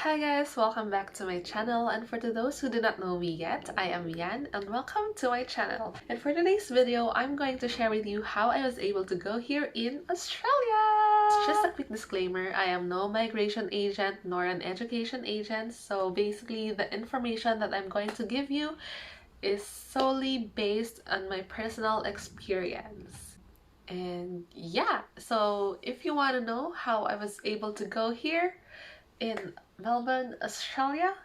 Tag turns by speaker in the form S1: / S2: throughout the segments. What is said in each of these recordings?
S1: Hi guys, welcome back to my channel, and for those who do not know me yet, I am Yan and welcome to my channel. And for today's video, I'm going to share with you how I was able to go here in Australia! Just a quick disclaimer, I am no migration agent nor an education agent, so basically the information that I'm going to give you is solely based on my personal experience. And yeah, so if you want to know how I was able to go here in Melbourne, Australia,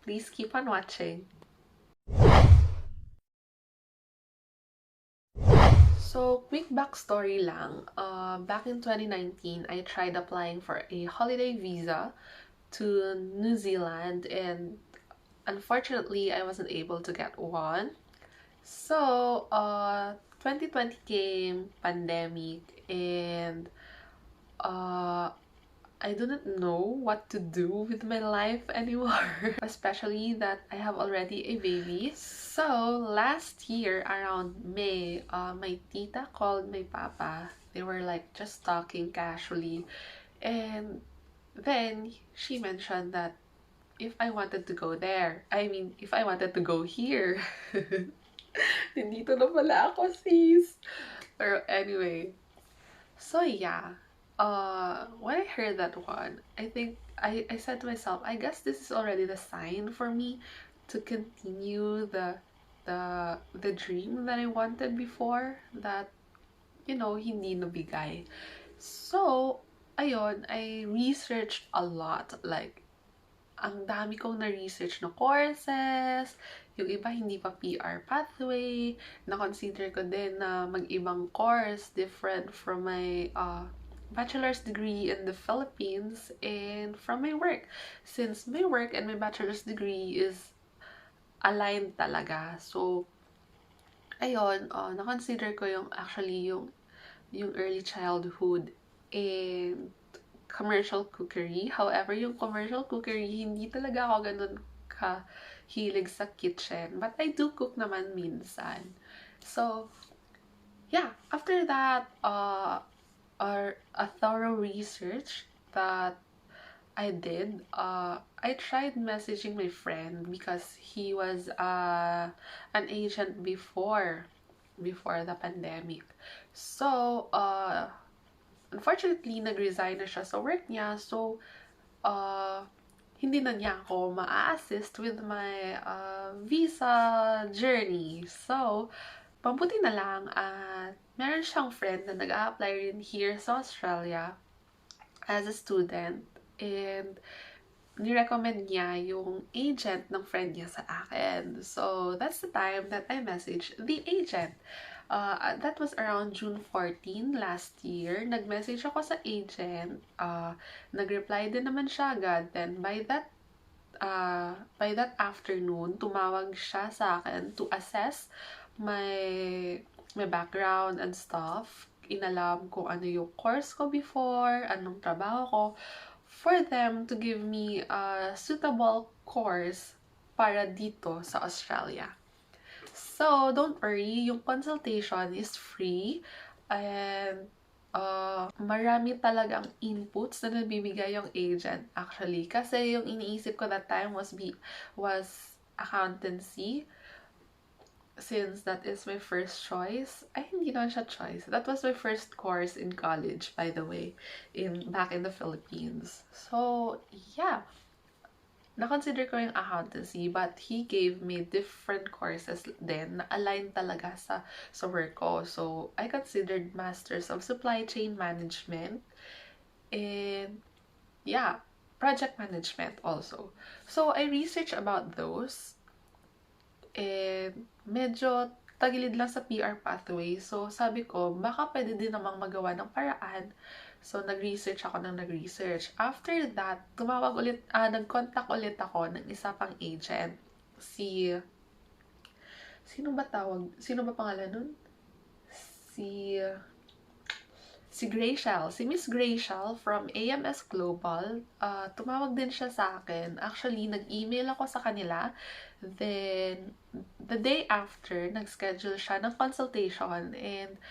S1: please keep on watching. So, quick backstory lang. Back in 2019, I tried applying for a holiday visa to New Zealand, and unfortunately, I wasn't able to get one. So, 2020 came, pandemic, and I didn't know what to do with my life anymore, especially that I have already a baby. So last year around May, my tita called my papa. They were like just talking casually, and then she mentioned that if I wanted to go there, if I wanted to go here. Nandito na pala ako, sis. Pero anyway, so yeah, when I heard that one, I think I said to myself, I guess this is already the sign for me to continue the dream that I wanted before, that hindi nabigay. So ayun, I researched a lot, like ang dami kong na-research na courses, yung iba hindi pa PR pathway, na-consider ko din na mag-ibang course different from my bachelor's degree in the Philippines and from my work. Since my work and my bachelor's degree is aligned talaga. So, ayun, na-consider ko yung early childhood and commercial cookery. However, yung commercial cookery, hindi talaga ako ganun kahilig sa kitchen. But I do cook naman minsan. So, yeah. After that, a thorough research that I did, I tried messaging my friend because he was an agent before the pandemic. So, unfortunately, nag-resign na siya sa work niya. So, hindi na niya ako ma-assist with my visa journey. So, mabuti na lang at meron siyang friend na nag-a-apply rin here sa Australia as a student. And nirecommend niya yung agent ng friend niya sa akin. So, that's the time that I messaged the agent. That was around June 14 last year. Nag-message ako sa agent. Nag-reply din naman siya agad. Then, by that afternoon, tumawag siya sa akin to assess my background and stuff. Inalam kung ano yung course ko before, anong trabaho ko, for them to give me a suitable course para dito sa Australia. So, don't worry, yung consultation is free and marami talagang inputs na nabibigay yung agent actually. Kasi yung iniisip ko that time was accountancy, since that is my first choice. Ay, hindi naman siya choice. That was my first course in college, by the way, back in the Philippines. So, yeah. Na-consider ko yung accountancy, but he gave me different courses then na aligned talaga sa work ko. So, I considered Masters of Supply Chain Management and, yeah, project management also. So, I researched about those and medyo tagilid lang sa PR pathway. So, sabi ko, baka pwede din namang magawa ng paraan. So, nag-research ako ng nag-research. After that, nag-contact ulit ako ng isa pang agent. Sino ba pangalan nun? Si Gracial. Si Miss Gracial from AMS Global. Tumawag din siya sa akin. Actually, nag-email ako sa kanila. Then, the day after, nag-schedule siya ng consultation and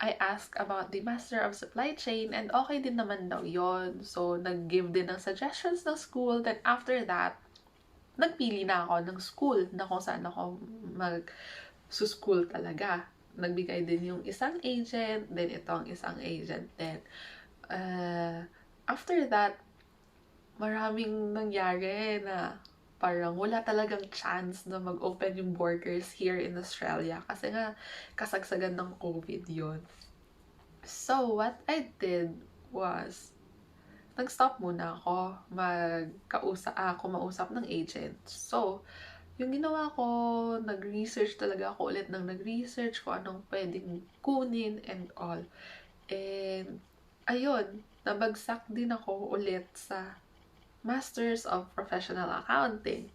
S1: I asked about the Master of Supply Chain and okay din naman daw yon. So, nag-give din ng suggestions ng school. Then, after that, nagpili na ako ng school na kung saan ako mag-school talaga. Nagbigay din yung isang agent, then itong isang agent din. After that, maraming nangyari na parang wala talagang chance na mag-open yung borders here in Australia kasi nga kasagsagan ng COVID yun. So, what I did was, nag-stop muna ako kumausap ng agent. So, yung ginawa ko, nag-research talaga ako ulit ng nag-research kung anong pwedeng kunin and all. And, ayun, nabagsak din ako ulit sa Masters of Professional Accounting.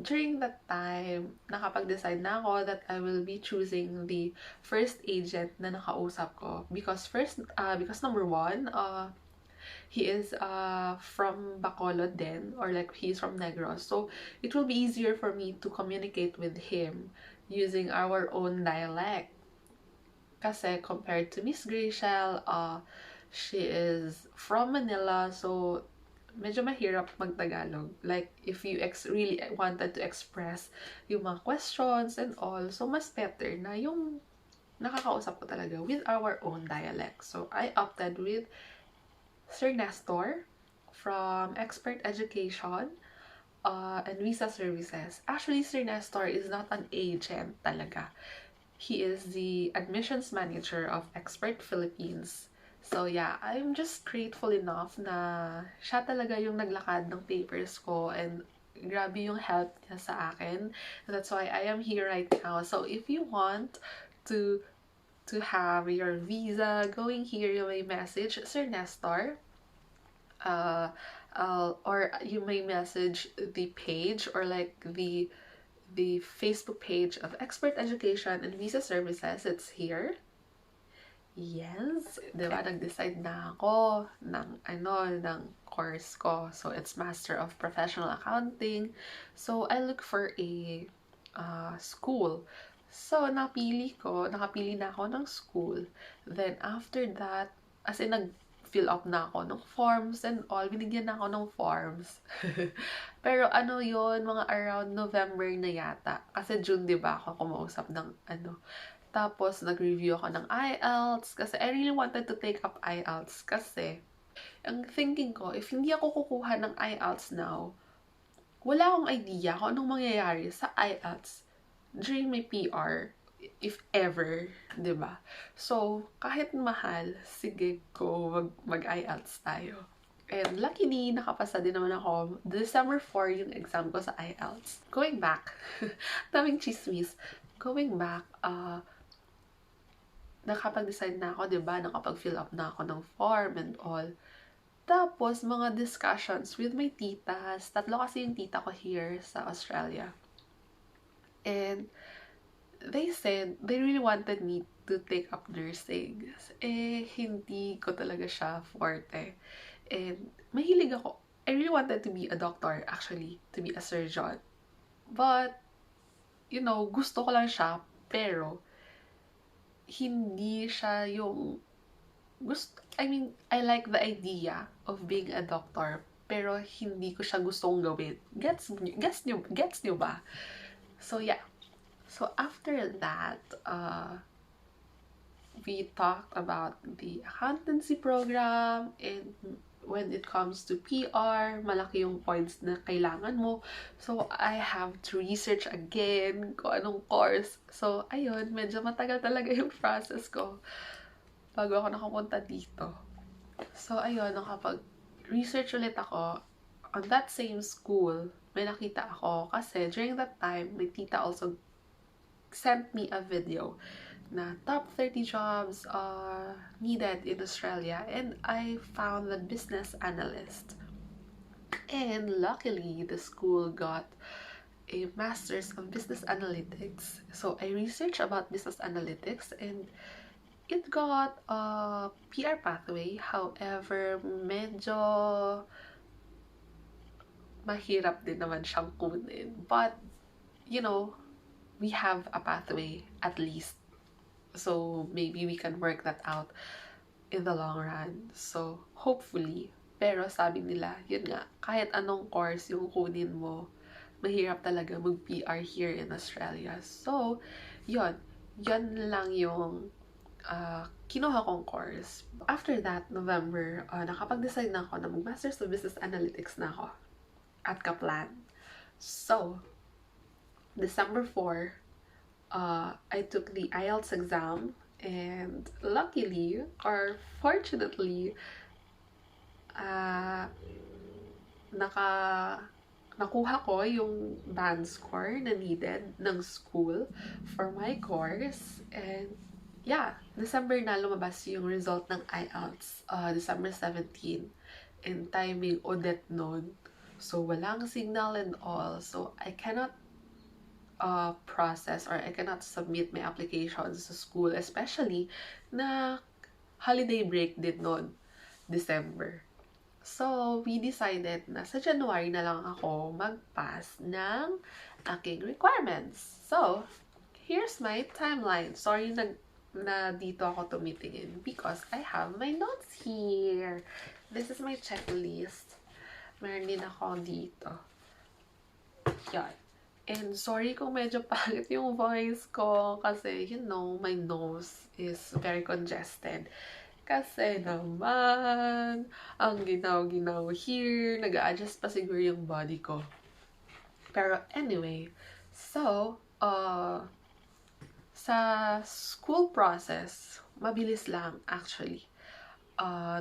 S1: During that time, nakapag-decide na ako that I will be choosing the first agent na nakausap ko. Because number one, he is from Bacolod then, or like he's from Negros. So, it will be easier for me to communicate with him using our own dialect. Kasi compared to Miss Gracel, she is from Manila, so medyo mahirap mag-Tagalog. Like, if you really wanted to express yung mga questions and all, so mas better na yung nakakausap ko talaga with our own dialect. So, I opted with Sir Nestor from Expert Education and Visa Services. Actually, Sir Nestor is not an agent talaga. He is the admissions manager of Expert Philippines. So yeah, I'm just grateful enough na siya talaga yung naglakad ng papers ko and grabe yung help niya sa akin. That's why I am here right now. So if you want to have your visa going here, you may message Sir Nestor. Or you may message the page or like the Facebook page of Expert Education and Visa Services. It's here. Yes, di ba? Nag-decide na ako ng course ko. So, it's Master of Professional Accounting. So, I look for a school. So, nakapili na ako ng school. Then, after that, as in, nag-fill up na ako ng forms and all. Binigyan na ako ng forms. Pero ano yon, mga around November na yata. Kasi June, di ba, ako kumausap ng Tapos, nag-review ako ng IELTS kasi I really wanted to take up IELTS kasi ang thinking ko, if hindi ako kukuha ng IELTS now, wala akong idea kung anong mangyayari sa IELTS during my PR, if ever, diba? So, kahit mahal, sige go, mag-IELTS tayo. And luckily, nakapasa din naman ako. December 4 yung exam ko sa IELTS. Going back, daming chismis. Going back, nakapag-decide na ako, diba? Nakapag-fill up na ako ng form and all. Tapos, mga discussions with my titas. 3 kasi yung tita ko here sa Australia. And they said, they really wanted me to take up nursing. Hindi ko talaga siya forte. And mahilig ako. I really wanted to be a doctor, actually. To be a surgeon. But, gusto ko lang siya. Pero, hindi siya yung I like the idea of being a doctor, pero hindi ko siya gustong gawin. Gets nyo ba? So yeah. So after that, we talked about the accountancy program, and when it comes to PR, malaki yung points na kailangan mo. So, I have to research again kung anong course. So, ayun, medyo matagal talaga yung process ko bago ako nakapunta dito. So, ayun, nakapag-research ulit ako. On that same school, may nakita ako kasi during that time, my tita also sent me a video na top 30 jobs needed in Australia, and I found the business analyst. And luckily, the school got a master's of business analytics. So I researched about business analytics and it got a PR pathway. However, medyo mahirap din naman siyang kunin. But, we have a pathway at least. So maybe we can work that out in the long run. So hopefully. Pero sabi nila, yun nga, kahit anong course yung kunin mo, mahirap talaga mag-PR here in Australia. So, yun. Yun lang yung kinuha kong course. After that, November, nakapag-decide na ako na mag-Masters of Business Analytics na ako at Kaplan. So, December 4, I took the IELTS exam, and luckily, or fortunately, nakuha ko yung band score na needed ng school for my course. And yeah, December na lumabas yung result ng IELTS, December 17. And timing audit nun. So, walang signal and all. So, I cannot process or I cannot submit my applications sa school, especially na holiday break din nun, December. So, we decided na sa January na lang ako mag-pass ng aking requirements. So, here's my timeline. Sorry na dito ako tumitingin because I have my notes here. This is my checklist. Meron din ako dito. Yan. And sorry kung medyo pangit yung voice ko kasi, you know, my nose is very congested. Kasi naman, ang ginaw-ginaw here, nag-a-adjust pa siguro yung body ko. Pero anyway, so, sa school process, mabilis lang actually.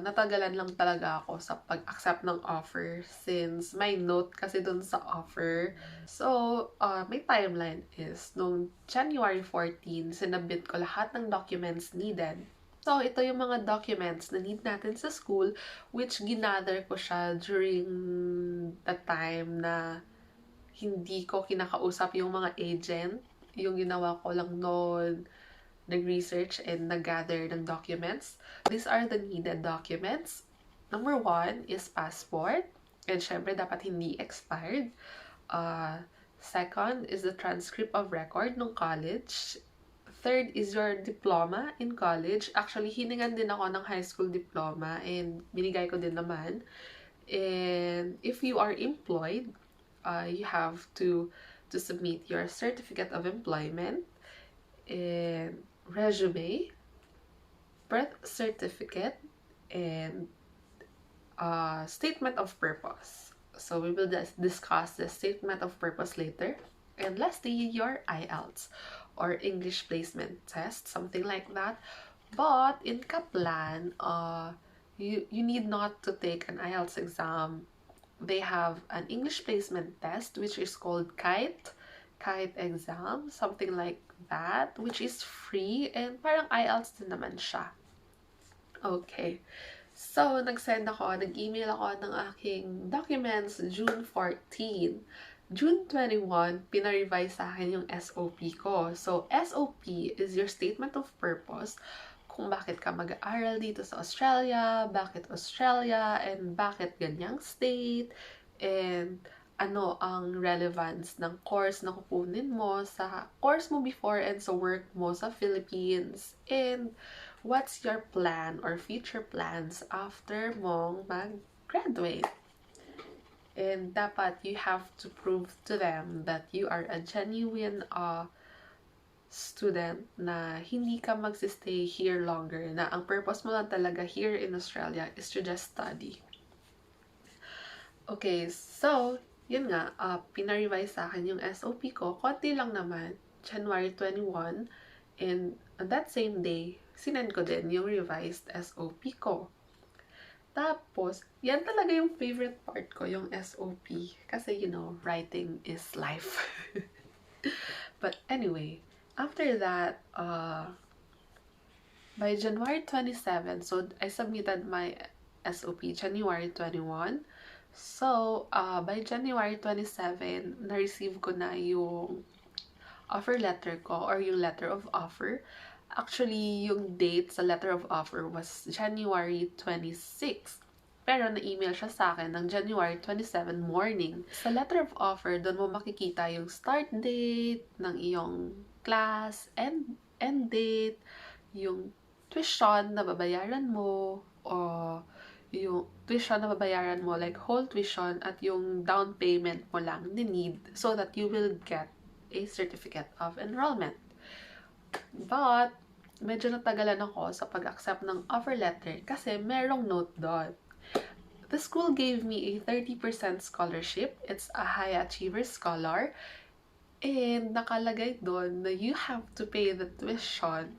S1: Natagalan lang talaga ako sa pag-accept ng offer since may note kasi dun sa offer. So, may timeline is nung January 14, sinabit ko lahat ng documents needed. So, ito yung mga documents na need natin sa school, which ginather ko siya during the time na hindi ko kinakausap yung mga agent. Yung ginawa ko lang noon, nag-research and nag-gather ng documents. These are the needed documents. Number 1 is passport. And syempre, dapat hindi expired. Second is the transcript of record ng college. Third is your diploma in college. Actually, hiningan din ako ng high school diploma and binigay ko din naman. And if you are employed, you have to submit your certificate of employment and resume, birth certificate, and statement of purpose. So we will discuss the statement of purpose later. And lastly, your IELTS or English placement test, something like that. But in Kaplan, you need not to take an IELTS exam. They have an English placement test, which is called KITE exam, something like that, which is free, and parang IELTS din naman siya. Okay. So, nag-email ako ng aking documents June 14. June 21, pinarevise sa akin yung SOP ko. So, SOP is your statement of purpose kung bakit ka mag-aaral dito sa Australia, bakit Australia, and bakit ganyang state, and ano ang relevance ng course na kukunin mo sa course mo before and sa work mo sa Philippines, and what's your plan or future plans after mong mag-graduate. And dapat you have to prove to them that you are a genuine student na hindi ka magsistay here longer, na ang purpose mo lang talaga here in Australia is to just study. Okay, so, yun nga, pinarevise sa akin yung SOP ko. Konti lang naman, January 21, and on that same day, sinend ko din yung revised SOP ko. Tapos, yan talaga yung favorite part ko, yung SOP. Kasi, you know, writing is life. But anyway, after that, by January 27, so I submitted my SOP January 21. So, by January 27, na-receive ko na yung offer letter ko or yung letter of offer. Actually, yung date sa letter of offer was January 26. Pero na-email siya sa akin ng January 27 morning. Sa letter of offer, doon mo makikita yung start date ng iyong class, end date, yung tuition na babayaran mo, o yung tuition na babayaran mo, like whole tuition, at yung down payment mo lang need so that you will get a certificate of enrollment. But, medyo natagalan ako sa pag-accept ng offer letter kasi merong note doon. The school gave me a 30% scholarship. It's a high achiever scholar. And nakalagay doon na you have to pay the tuition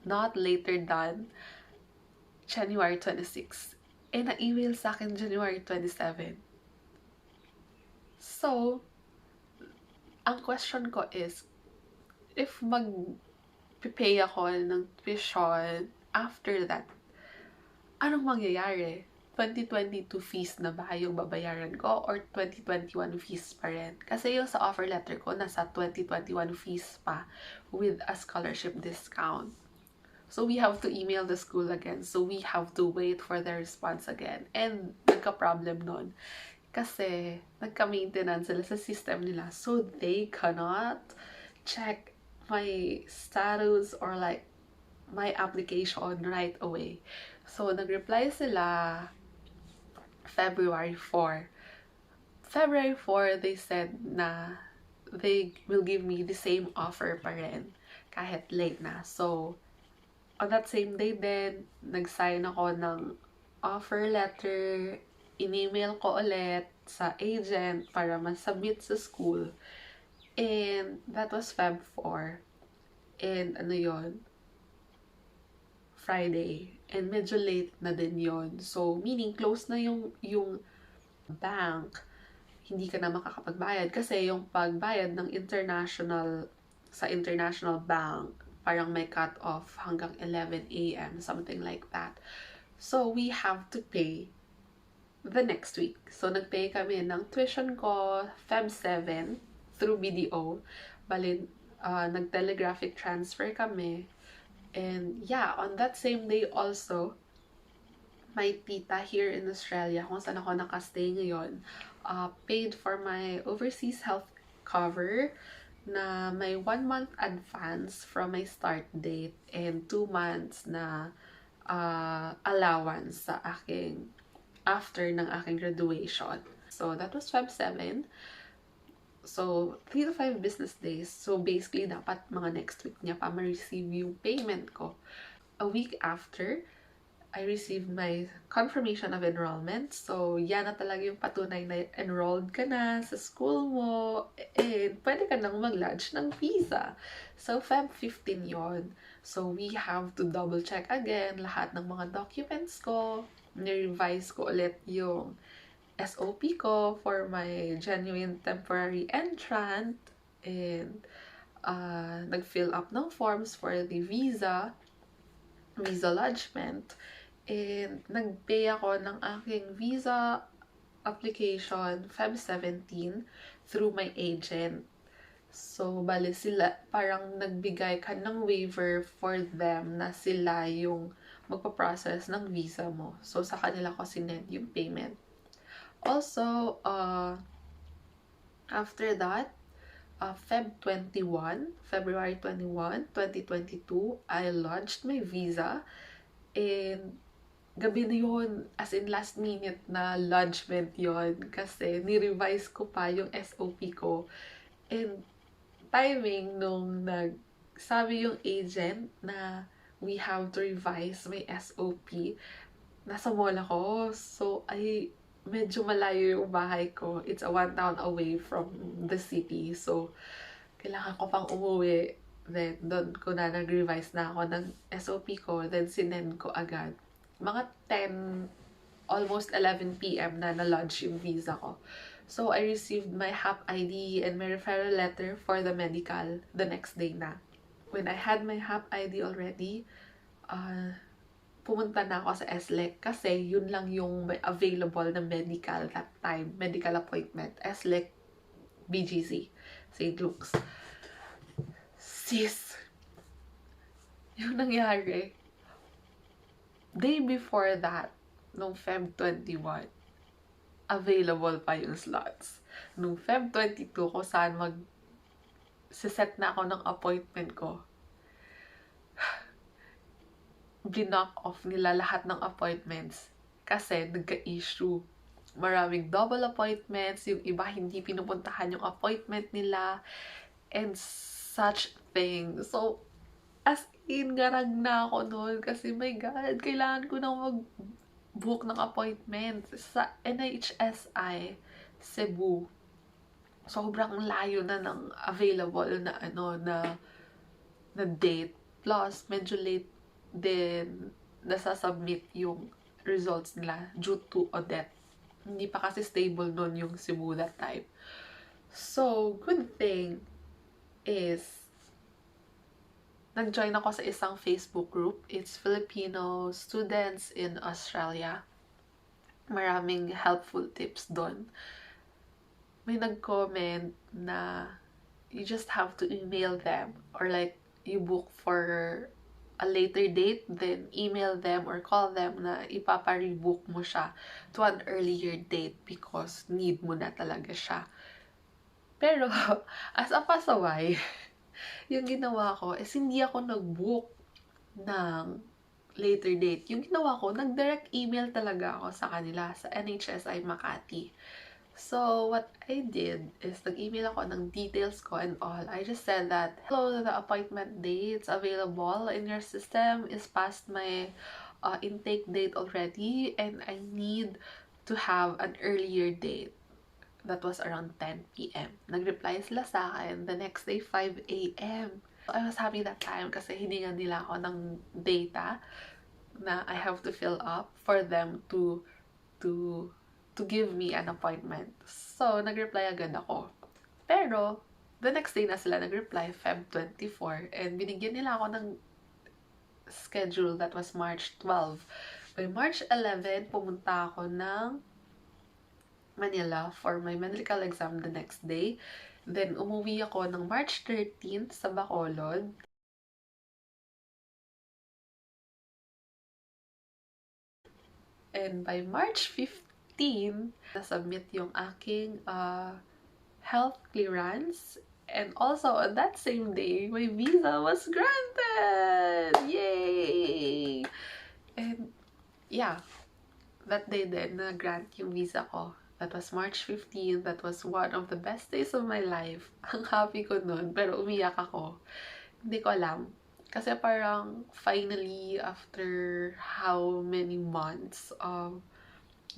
S1: not later than January 26. And na-email sa akin January 27. So, ang question ko is, if mag-pay ako ng tuition after that, anong mangyayari? 2022 fees na ba yung babayaran ko or 2021 fees pa rin? Kasi yung sa offer letter ko, nasa 2021 fees pa with a scholarship discount. So we have to email the school again. So we have to wait for their response again. And nagka-problem nun. Kasi nagka-maintenance sila sa system nila. So they cannot check my status or like my application right away. So nag-reply sila February 4. February 4, they said na they will give me the same offer pa rin kahit late na. So, on that same day din, nag-sign ako ng offer letter, in-email ko ulit sa agent para ma-submit sa school. And that was Feb 4. And ano yon, Friday. And medyo late na din yon. So, meaning close na yung bank. Hindi ka na makakapagbayad. Kasi yung pagbayad ng sa international bank, parang may cut-off hanggang 11 a.m. Something like that. So, we have to pay the next week. So, nagpay kami ng tuition ko Feb 7 through BDO. Bali, nag-telegraphic transfer kami. And yeah, on that same day also, my tita here in Australia, kung saan ako nakastay ngayon, paid for my overseas health cover na may 1 month advance from my start date and 2 months na allowance sa aking after ng aking graduation. So that was Feb 7. So, 3 to 5 business days. So, basically, dapat mga next week niya pa ma-receive yung payment ko. A week after, I received my confirmation of enrollment. So, yan na talaga yung patunay na enrolled ka na sa school mo. And pwede ka nang mag-lodge ng visa. So, Feb 15 yon. So, we have to double check again lahat ng mga documents ko. Ni-revise ko ulit yung SOP ko for my genuine temporary entrant, and nag-fill up ng forms for the visa lodgement, and nag-pay ako ng aking visa application Feb 17 through my agent. So, bali sila, parang nagbigay ka ng waiver for them na sila yung magpa-process ng visa mo. So, sa kanila ko sinend yung payment. Also, after that, February 21, 2022, I lodged my visa. And gabi na yun, as in last minute na lodgement yon, kasi ni-revise ko pa yung SOP ko. And timing nung nagsabi yung agent na we have to revise my SOP, nasa mall ako. So, medyo malayo yung bahay ko. It's a 1 town away from the city. So, kailangan ko pang umuwi. Then, doon ko na nag-revise na ako ng SOP ko. Then, sinend ko agad. Mga 10, almost 11 p.m. na na-lodge yung visa ko. So, I received my HAP ID and my referral letter for the medical the next day na. When I had my HAP ID already, pumunta na ako sa SLEC kasi yun lang yung available na medical that time. Medical appointment. SLEC BGC. St. Luke's. Sis! Yung nangyari, day before that, nung Feb 21, available pa yung slots. Nung Feb 22, kung saan set na ako ng appointment ko, blinock off nila lahat ng appointments kasi nagka-issue. Maraming double appointments, yung iba hindi pinupuntahan yung appointment nila, and such things. So, as in, garag na ako noon kasi my God, kailangan ko nang mag-book ng appointment sa NHSI Cebu. Sobrang layo na ng available na na date. Plus, medyo late din nasasubmit yung results nila due to audit. Hindi pa kasi stable nun yung Cebu that time. So, good thing is, nag-join ako sa isang Facebook group. It's Filipino students in Australia. Maraming helpful tips doon. May nag-comment na you just have to email them or like you book for a later date, then email them or call them na ipapa-rebook mo siya to an earlier date because need mo na talaga siya. Pero, as a pasaway, yung ginawa ko is hindi ako nag-book ng later date. Yung ginawa ko, nag-direct email talaga ako sa kanila, sa NHSI Makati. So, what I did is, nag-email ako ng details ko and all. I just said that, hello, the appointment dates available in your system is past my intake date already and I need to have an earlier date. That was around 10 p.m. Nag-reply sila sa akin the next day, 5 a.m. So, I was happy that time kasi hiningan nila ako ng data na I have to fill up for them to give me an appointment. So, nag-reply agad ako. Pero, the next day na sila nag-reply, Feb 24, and binigyan nila ako ng schedule that was March 12. By March 11, pumunta ako ng Manila for my medical exam the next day. Then, umuwi ako ng March 13 sa Bacolod. And by March 15, nasubmit yung aking health clearance. And also, on that same day, my visa was granted! Yay! And, yeah, that day din, na-grant yung visa ko. That was March 15. That was one of the best days of my life. Ang happy ko nun, pero umiyak ako. Hindi ko alam. Kasi parang, finally, after how many months of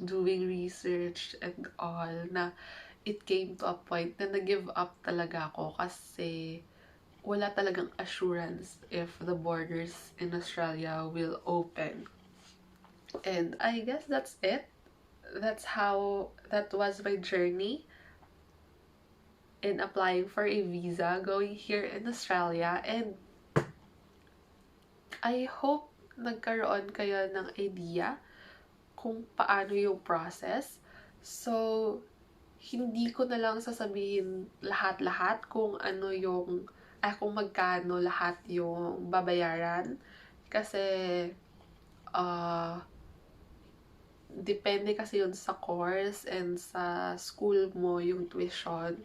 S1: doing research and all, na it came to a point na nag-give up talaga ako kasi wala talagang assurance if the borders in Australia will open. And I guess that's it. That was my journey in applying for a visa going here in Australia. And I hope nagkaroon kayo ng idea kung paano yung process. So, hindi ko na lang sasabihin lahat-lahat kung ano yung, kung magkano lahat yung babayaran. Kasi, depende kasi yun sa course and sa school mo yung tuition.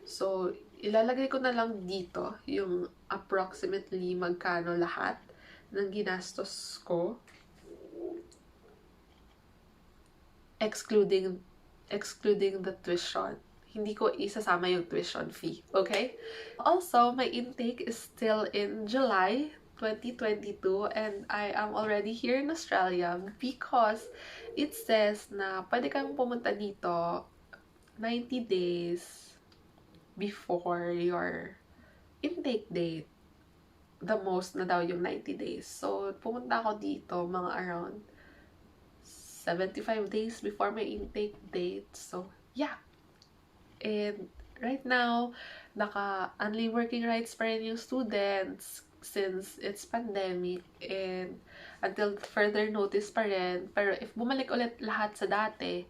S1: So, ilalagay ko na lang dito yung approximately magkano lahat ng ginastos ko. Excluding the tuition. Hindi ko isasama yung tuition fee. Okay? Also, my intake is still in July 2022 and I am already here in Australia because it says na pwede kang pumunta dito 90 days before your intake date. The most na daw yung 90 days. So, pumunta ako dito mga around 75 days before my intake date. So, yeah. And right now, naka-only working rights pa rin yung students since it's pandemic and until further notice pa rin. Pero if bumalik ulit lahat sa dati,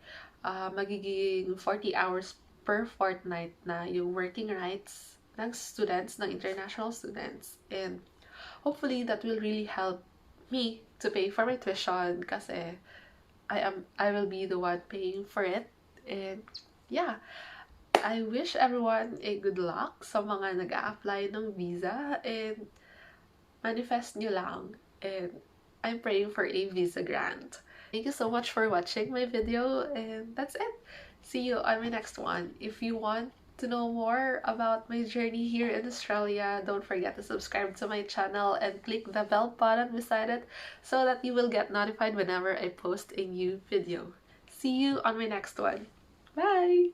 S1: magiging 40 hours per fortnight na yung working rights ng students, ng international students. And hopefully, that will really help me to pay for my tuition kasi I will be the one paying for it. And yeah, I wish everyone a good luck sa mga nag-a-apply ng visa and manifest nyo lang. And I'm praying for a visa grant. Thank you so much for watching my video, and that's it. See you on my next one. If you want to know more about my journey here in Australia, don't forget to subscribe to my channel and click the bell button beside it so that you will get notified whenever I post a new video. See you on my next one. Bye!